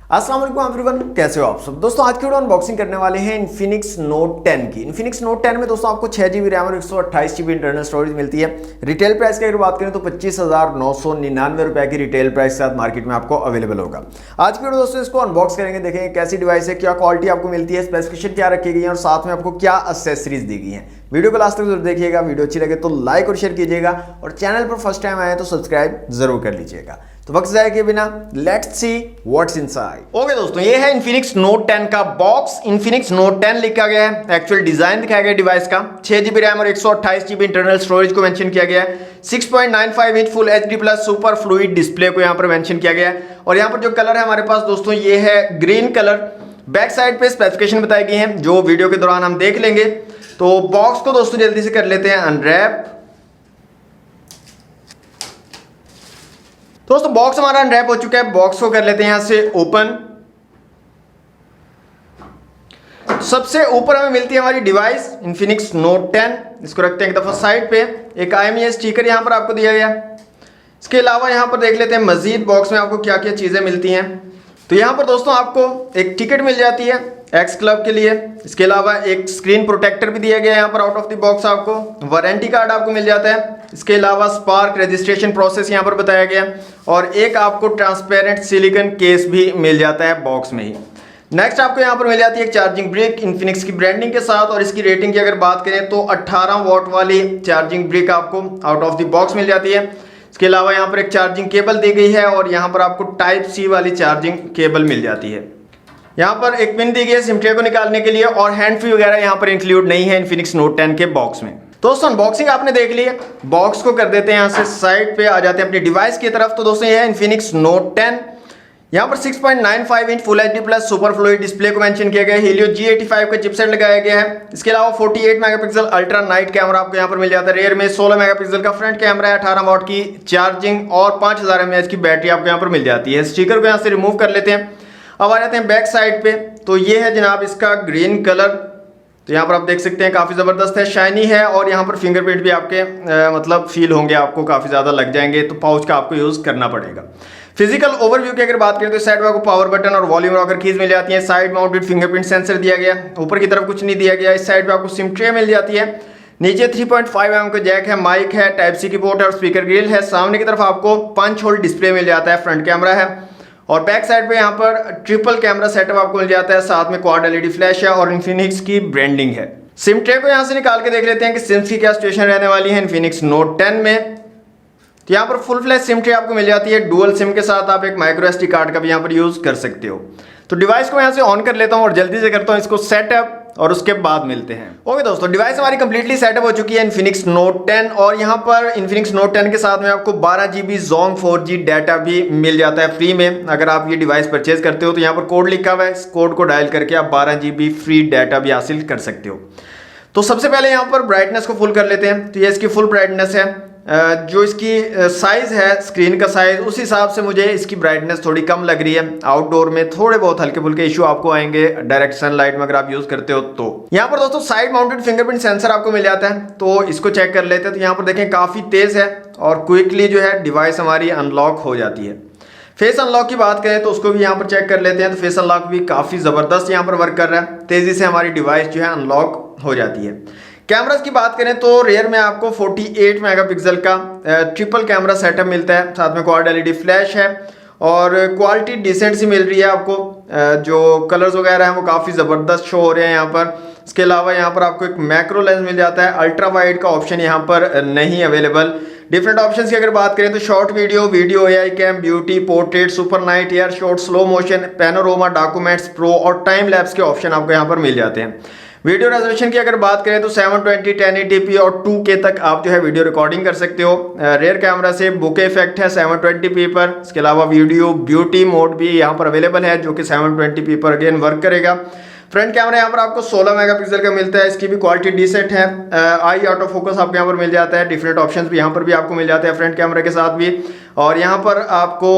अस्सलाम वालेकुम एवरीवन, कैसे हो आप सब। दोस्तों आज की वीडियो अनबॉक्सिंग करने वाले हैं इन्फिनिक्स नोट 10 की। इन्फिनिक्स नोट 10 में दोस्तों आपको 6 GB रैम और 128 GB इंटरनल स्टोरेज मिलती है। रिटेल प्राइस की अगर बात करें तो 25,999 रुपए की रिटेल प्राइस के साथ मार्केट में आपको अवेलेबल होगा। आज की वीडियो दोस्तों इसको अनबॉक्स करेंगे, देखेंगे कैसी डिवाइस है, क्या क्वालिटी आपको मिलती है, स्पेसिफिकेशन क्या रखी गई है और साथ में आपको क्या एक्सेसरीज दी गई है। वीडियो को लास्ट तक जरूर देखिएगा। वीडियो अच्छी लगे तो लाइक और शेयर कीजिएगा और चैनल पर फर्स्ट टाइम आए तो सब्सक्राइब जरूर कर लीजिएगा। तो वक्त जाए के बिना let's see what's inside. Okay दोस्तों, ये है इन्फिनिक्स नोट 10 का बॉक्स। इन्फिनिक्स नोट 10 लिखा गया है, एक्चुअल डिजाइन दिखाया गया डिवाइस का। 6 GB रैम और 128 GB इंटरनल स्टोरेज को मेंशन किया गया है। 6.95 inch full HD plus super fluid display को यहाँ पर मेंशन किया गया है। और यहाँ पर जो कलर है हमारे पास दोस्तों ये है ग्रीन कलर। बैक साइड पे स्पेसिफिकेशन बताई गई है जो वीडियो के दौरान हम देख लेंगे। तो बॉक्स को दोस्तों जल्दी से कर लेते हैं अनरैप। दोस्तों बॉक्स हमारा अनरैप हो चुका है। बॉक्स को कर लेते हैं यहां से ओपन। सबसे ऊपर हमें मिलती है हमारी डिवाइस इन्फिनिक्स नोट 10। इसको रखते हैं एक दफा साइड पे। एक IMEI स्टिकर यहां पर आपको दिया गया। इसके अलावा यहां पर देख लेते हैं मजीद बॉक्स में आपको क्या क्या चीजें मिलती हैं। तो यहां पर दोस्तों आपको एक टिकट मिल जाती है एक्स क्लब के लिए। इसके अलावा एक स्क्रीन प्रोटेक्टर भी दिया गया है यहाँ पर आउट ऑफ द बॉक्स। आपको वारंटी कार्ड आपको मिल जाता है। इसके अलावा स्पार्क रजिस्ट्रेशन प्रोसेस यहाँ पर बताया गया और एक आपको ट्रांसपेरेंट सिलिकॉन केस भी मिल जाता है बॉक्स में ही। नेक्स्ट आपको यहाँ पर मिल जाती है एक चार्जिंग ब्रिक इन्फिनिक्स की ब्रांडिंग के साथ। और इसकी रेटिंग की अगर बात करें तो 18 वॉट वाली चार्जिंग ब्रिक आपको आउट ऑफ द बॉक्स मिल जाती है। इसके अलावा यहाँ पर एक चार्जिंग केबल दी गई है और यहाँ पर आपको टाइप C वाली चार्जिंग केबल मिल जाती है। यहाँ पर एक पिन दी गई है सिम ट्रे को निकालने के लिए और हैंड फ्री वगैरह यहाँ पर इंक्लूड नहीं है इन्फिनिक्स नोट 10 के बॉक्स में। दोस्तों अनबॉक्सिंग आपने देख ली है। बॉक्स को कर देते हैं यहाँ से साइड पे, आ जाते हैं अपनी डिवाइस की तरफ। तो दोस्तों ये है इन्फिनिक्स नोट 10। यहाँ पर 6.95 inch full HD plus super fluid display को मेंशन किया गया है। Helio G85 का चिपसेट लगाया गया है। इसके अलावा 48 मेगापिक्सल अल्ट्रा नाइट कैमरा आपको यहाँ पर मिल जाता है। रेयर में 16 मेगापिक्सल का फ्रंट कैमरा है। 18 वॉट की चार्जिंग और 5000 mAh की बैटरी आपको यहाँ पर मिल जाती है। स्टिकर को यहाँ से रिमूव कर लेते हैं। अब आ जाते हैं बैक साइड पे। तो ये है जनाब इसका ग्रीन कलर। तो यहाँ पर आप देख सकते हैं काफ़ी ज़बरदस्त है, शाइनी है और यहाँ पर फिंगरप्रिंट भी आपके मतलब फील होंगे, आपको काफ़ी ज़्यादा लग जाएंगे। तो पाउच का आपको यूज़ करना पड़ेगा। फिजिकल ओवरव्यू की अगर बात करें तो साइड में आपको पावर बटन और वॉल्यूम रॉकर कीज मिल जाती है। साइड माउंटेड फिंगरप्रिंट सेंसर दिया गया। ऊपर की तरफ कुछ नहीं दिया गया। इस साइड पे आपको सिम ट्रे मिल जाती है। नीचे 3.5 mm का जैक है, माइक है, टाइप C की पोर्ट है और स्पीकर ग्रिल है। सामने की तरफ आपको पंच होल डिस्प्ले मिल जाता है, फ्रंट कैमरा है और बैक साइड पे यहाँ पर ट्रिपल कैमरा सेटअप आपको मिल जाता है। साथ में क्वाड LED फ्लैश है और इन्फिनिक्स की ब्रांडिंग है। सिम ट्रे को यहाँ से निकाल के देख लेते हैं कि सिम्स की क्या सिचुएशन रहने वाली है इन्फिनिक्स नोट 10 में। तो यहाँ पर फुल फ्लैश सिम ट्रे आपको मिल जाती है। डुअल सिम के साथ आप एक माइक्रो SD कार्ड का भी यहाँ पर यूज कर सकते हो। तो डिवाइस को यहाँ से ऑन कर लेता हूँ और जल्दी से करता हूँ इसको सेटअप और उसके बाद मिलते हैं। ओके दोस्तों, डिवाइस हमारी कंप्लीटली सेटअप हो चुकी है इन्फिनिक्स नोट 10 और यहाँ पर इन्फिनिक्स नोट 10 के साथ में आपको 12 GB ZONG 4G डाटा भी मिल जाता है फ्री में। अगर आप ये डिवाइस परचेज करते हो तो यहाँ पर कोड लिखा हुआ है, इस कोड को डायल करके आप 12 GB फ्री डाटा भी हासिल कर सकते हो। तो सबसे पहले यहाँ पर ब्राइटनेस को फुल कर लेते हैं। तो ये इसकी फुल ब्राइटनेस है। जो इसकी साइज है स्क्रीन का साइज, उस हिसाब से मुझे इसकी ब्राइटनेस थोड़ी कम लग रही है। आउटडोर में थोड़े बहुत हल्के फुल्के इशू आपको आएंगे डायरेक्ट सनलाइट में अगर आप यूज करते हो तो। यहाँ पर दोस्तों साइड माउंटेड फिंगरप्रिंट सेंसर आपको मिल जाता है। तो इसको चेक कर लेते हैं। तो यहाँ पर देखें काफी तेज है और क्विकली जो है डिवाइस हमारी अनलॉक हो जाती है। फेस अनलॉक की बात करें तो उसको भी यहाँ पर चेक कर लेते हैं। तो फेस अनलॉक भी काफी जबरदस्त यहाँ पर वर्क कर रहा है। तेजी से हमारी डिवाइस जो है अनलॉक हो जाती है। कैमरास की बात करें तो रेयर में आपको 48 मेगापिक्सल का ट्रिपल कैमरा सेटअप मिलता है। साथ में क्वाड LED फ्लैश है और क्वालिटी डिसेंट सी मिल रही है आपको। जो कलर्स वगैरह हैं वो काफ़ी ज़बरदस्त शो हो रहे हैं यहाँ पर। इसके अलावा यहाँ पर आपको एक मैक्रो लेंस मिल जाता है। अल्ट्रा वाइड का ऑप्शन यहाँ पर नहीं अवेलेबल। डिफरेंट ऑप्शंस की अगर बात करें तो short video AI cam, beauty, portrait, super night, air shot, slow motion, panorama, documents, pro और टाइम लैप्स के ऑप्शन आपको यहाँ पर मिल जाते हैं। वीडियो रेजोल्यूशन की अगर बात करें तो 720 1080p और 2K तक आप जो है वीडियो रिकॉर्डिंग कर सकते हो। रेयर कैमरा से बुके इफेक्ट है 720p पर। इसके अलावा वीडियो ब्यूटी मोड भी यहाँ पर अवेलेबल है जो कि 720p पर अगेन वर्क करेगा। फ्रंट कैमरा यहाँ पर आपको 16 मेगापिक्सल का मिलता है। इसकी भी क्वालिटी डिसेंट है। आई ऑटो फोकस आपको यहाँ पर मिल जाता है। डिफरेंट ऑप्शंस भी यहाँ पर भी आपको मिल जाते हैं फ्रंट कैमरा के साथ भी। और यहाँ पर आपको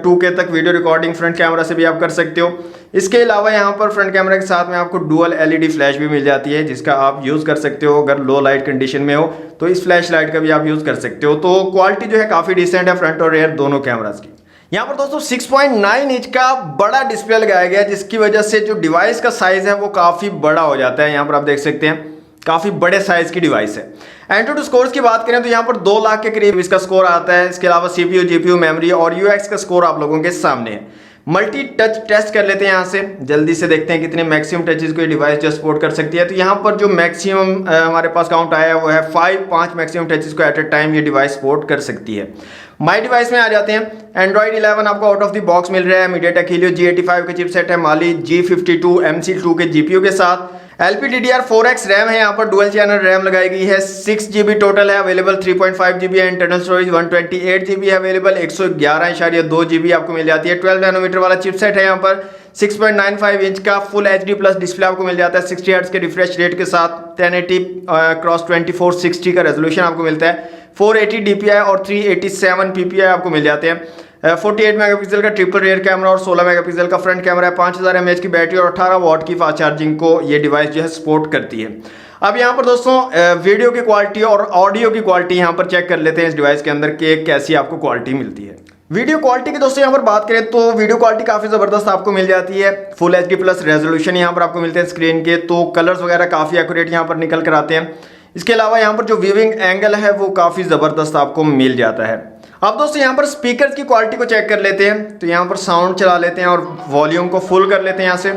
2K तक वीडियो रिकॉर्डिंग फ्रंट कैमरा से भी आप कर सकते हो। इसके अलावा यहाँ पर फ्रंट कैमरा के साथ में आपको डुअल LED फ्लैश भी मिल जाती है जिसका आप यूज़ कर सकते हो। अगर लो लाइट कंडीशन में हो तो इस फ्लैश लाइट का भी आप यूज़ कर सकते हो। तो क्वालिटी जो है काफ़ी डिसेंट है फ्रंट और रेयर दोनों कैमराज की। यहाँ पर दोस्तों 6.9 इंच का बड़ा डिस्प्ले लगाया गया है, जिसकी वजह से जो डिवाइस का साइज है वो काफी बड़ा हो जाता है। यहाँ पर आप देख सकते हैं काफी बड़े साइज की डिवाइस है। एंट्रोइड स्कोर्स की बात करें तो यहाँ पर 2 लाख के करीब इसका स्कोर आता है। इसके अलावा सीपीयू, जीपीयू, मेमोरी और यूएक्स का स्कोर आप लोगों के सामने है। मल्टी टच टेस्ट कर लेते हैं यहाँ से, जल्दी से देखते हैं कितने मैक्सिमम टचेस को ये डिवाइस जो सपोर्ट कर सकती है। तो यहाँ पर जो मैक्सिमम हमारे पास काउंट आया है वो है 5 मैक्सिमम टचेस को एट ए टाइम ये डिवाइस सपोर्ट कर सकती है। माई डिवाइस में आ जाते हैं। एंड्रॉइड 11 आपको आउट ऑफ द बॉक्स मिल रहा है। मीडियाटेक हीलियो G85 का चिपसेट है, माली G52 MC2 के जीपीयू के साथ। LPDDR4X रैम है, यहाँ पर डुअल चैनल रैम लगाई गई है। 6GB टोटल है अवेलेबल, 3.5GB है। इंटरनल स्टोरेज 128GB है अवेलेबल, 111.2GB आपको मिल जाती है। 12 नैनोमीटर वाला चिपसेट है यहाँ पर। 6.95 इंच का फुल HD प्लस डिस्प्ले आपको मिल जाता है 60 हर्ट्ज के रिफ्रेश रेट के साथ। 1080x2460 का रेजोल्यूशन आपको मिलता है। 480 DPI और 387 PPI आपको मिल जाते हैं। 48 मेगापिक्सल का ट्रिपल रियर कैमरा और 16 मेगापिक्सल का फ्रंट कैमरा है। 5000 mAh की बैटरी और 18 वाट की फास्ट चार्जिंग को ये डिवाइस जो है सपोर्ट करती है। अब यहाँ पर दोस्तों वीडियो की क्वालिटी और ऑडियो की क्वालिटी यहाँ पर चेक कर लेते हैं इस डिवाइस के अंदर कि कैसी आपको क्वालिटी मिलती है। वीडियो क्वालिटी की दोस्तों यहाँ पर बात करें तो वीडियो क्वालिटी काफ़ी ज़बरदस्त आपको मिल जाती है। फुल HD प्लस रेजोल्यूशन यहाँ पर आपको मिलते हैं स्क्रीन के, तो कलर्स वगैरह काफ़ी एक्यूरेट यहाँ पर निकल कर आते हैं। इसके अलावा यहाँ पर जो व्यूइंग एंगल है वो काफ़ी ज़बरदस्त आपको मिल जाता है। अब दोस्तों यहाँ पर स्पीकर की क्वालिटी को चेक कर लेते हैं। तो यहाँ पर साउंड चला लेते हैं और वॉल्यूम को फुल कर लेते हैं यहाँ से।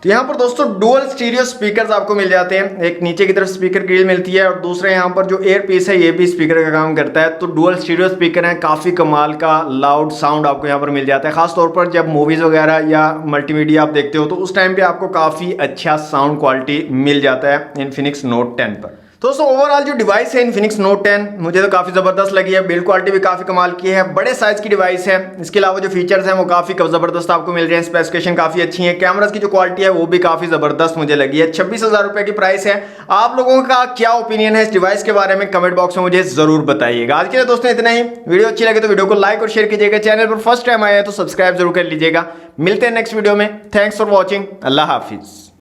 तो यहाँ पर दोस्तों डुअल स्टीरियो स्पीकर्स आपको मिल जाते हैं। एक नीचे की तरफ स्पीकर ग्रिल मिलती है और दूसरा यहाँ पर जो एयर पीस है ये भी स्पीकर का काम करता है। तो डुअल स्टीरियो स्पीकर है, काफ़ी कमाल का लाउड साउंड आपको यहाँ पर मिल जाता है। खास तौर पर जब मूवीज़ वगैरह या मल्टीमीडिया आप देखते हो तो उस टाइम पे आपको काफ़ी अच्छा साउंड क्वालिटी मिल जाता है इन्फिनिक्स नोट 10 पर। दोस्तों ओवरऑल जो डिवाइस है इन्फिनिक्स नोट 10 मुझे तो काफ़ी ज़बरदस्त लगी है। बिल्ड क्वालिटी भी काफ़ी कमाल की है, बड़े साइज़ की डिवाइस है। इसके अलावा जो फीचर्स हैं वो काफ़ी ज़बरदस्त आपको मिल रहे हैं। स्पेसिफिकेशन काफ़ी अच्छी है। कैमरास की जो क्वालिटी है वो भी काफ़ी ज़बरदस्त मुझे लगी है। 26,000 रुपये की प्राइस है। आप लोगों का क्या ओपिनियन है इस डिवाइस के बारे में कमेंट बॉक्स में मुझे ज़रूर बताइएगा। आज के लिए दोस्तों इतना ही। वीडियो अच्छी लगे तो वीडियो को लाइक और शेयर कीजिएगा। चैनल पर फर्स्ट टाइम आया है तो सब्सक्राइब जरूर कर लीजिएगा। मिलते हैं नेक्स्ट वीडियो में। Thanks for watching. अल्लाह हाफिज़।